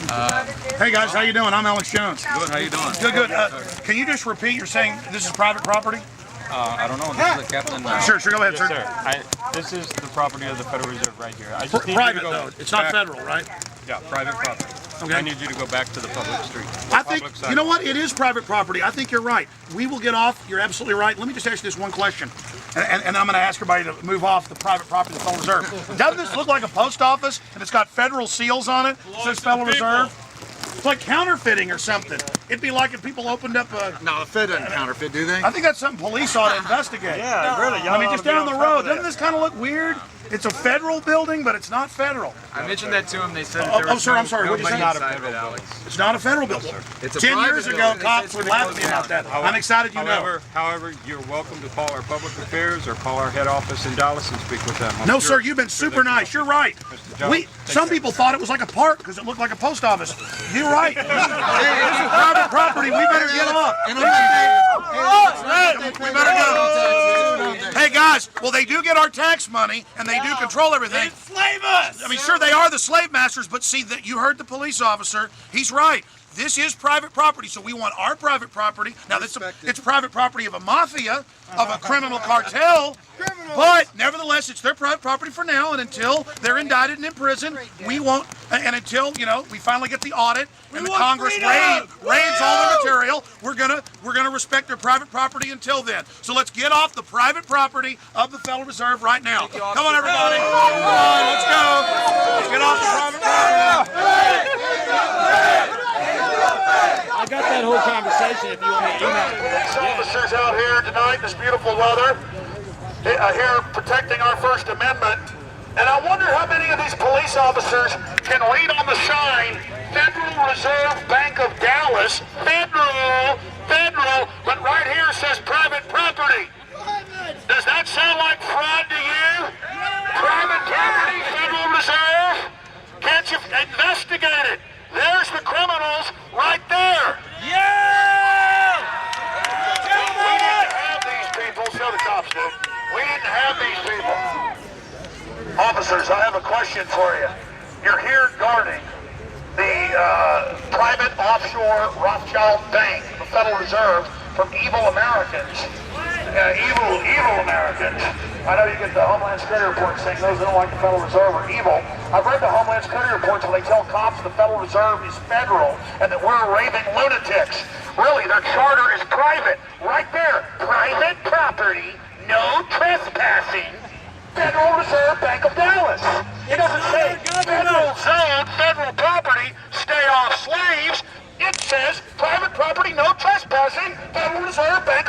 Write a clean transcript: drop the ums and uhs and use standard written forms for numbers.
Hey guys, how you doing? I'm Alex Jones. Good, how you doing? Good. Can you just repeat? You're saying this is private property? I don't know. This is the captain. Sure, go ahead, Yes, sir. sir. This is the property of the Federal Reserve right here. I just need Private you to go though. It's not back- federal, right? Yeah, private property. Okay. I need you to go back to the public street. I think, Public you know sidewalk. what? It is private property. I think you're right. We will get off. You're absolutely right. Let me just ask you this one question. And I'm going to ask everybody to move off the private property of the Federal Reserve. Doesn't this look like a post office? And it's got federal seals on it? It says Federal Reserve. It's like counterfeiting or something. It'd be like if people opened up a... No, the Fed doesn't counterfeit, do they? I think that's something police ought to investigate. Yeah, really. I mean, just down the road. Doesn't this kind of look weird? It's a federal building, but it's not federal. I mentioned that to them. They said that Oh, there was sir, I'm sorry. no What'd you money say? inside of it, Alex. It's not a federal building. It's a 10 private years ago, building. cops would laugh at me about that. I'm excited you know. However, you're welcome to call our public affairs or call our head office in Dallas and speak with them. I'm No, sure- sir, you've been sure super they nice. will. You're right. Mr. Jones, take Some care. people thought it was like a park because it looked like a post office. You're right. This is private property. We better get off. We better go. Hey, guys, well, they do get our tax money, and they do control everything. Enslave us! I mean, sure, they are the slave masters, but see, that you heard the police officer. He's right. This is private property, so we want our private property. Now, it's private property of a mafia, of a criminal cartel, but nevertheless, it's their private property for now, and until they're indicted and in prison, we won't, and until, you know, we finally get the audit and the Congress raids all the material, we're gonna respect their private property until then. So let's get off the private property of the Federal Reserve right now. Come on, everybody. Come on, let's go. Let's get off the private property. I got that whole conversation if you want me to email it. Police officers out here tonight, this beautiful weather, here protecting our First Amendment. And I wonder how many of these police officers can read on the sign, Federal Reserve Bank of Dallas, federal, but right here says private property. Does that sound like fraud to you? Private property, Federal Reserve? Can't you investigate it? There's the criminals right there. Yeah! We didn't have these people, so the cops did. We didn't have these people. Officers, I have a question for you. You're here guarding the private offshore Rothschild Bank, the Federal Reserve, from evil Americans. Evil Americans. I know you get the Homeland Security report saying those that don't like the Federal Reserve are evil. I've read the Homeland Security reports where they tell cops the Federal Reserve is federal and that we're raving lunatics. Really, their charter is private. Right there. Private property, no trespassing. Federal Reserve Bank of Dallas. It doesn't say federal zone, federal property, stay off slaves. It says private property, no trespassing, Federal Reserve Bank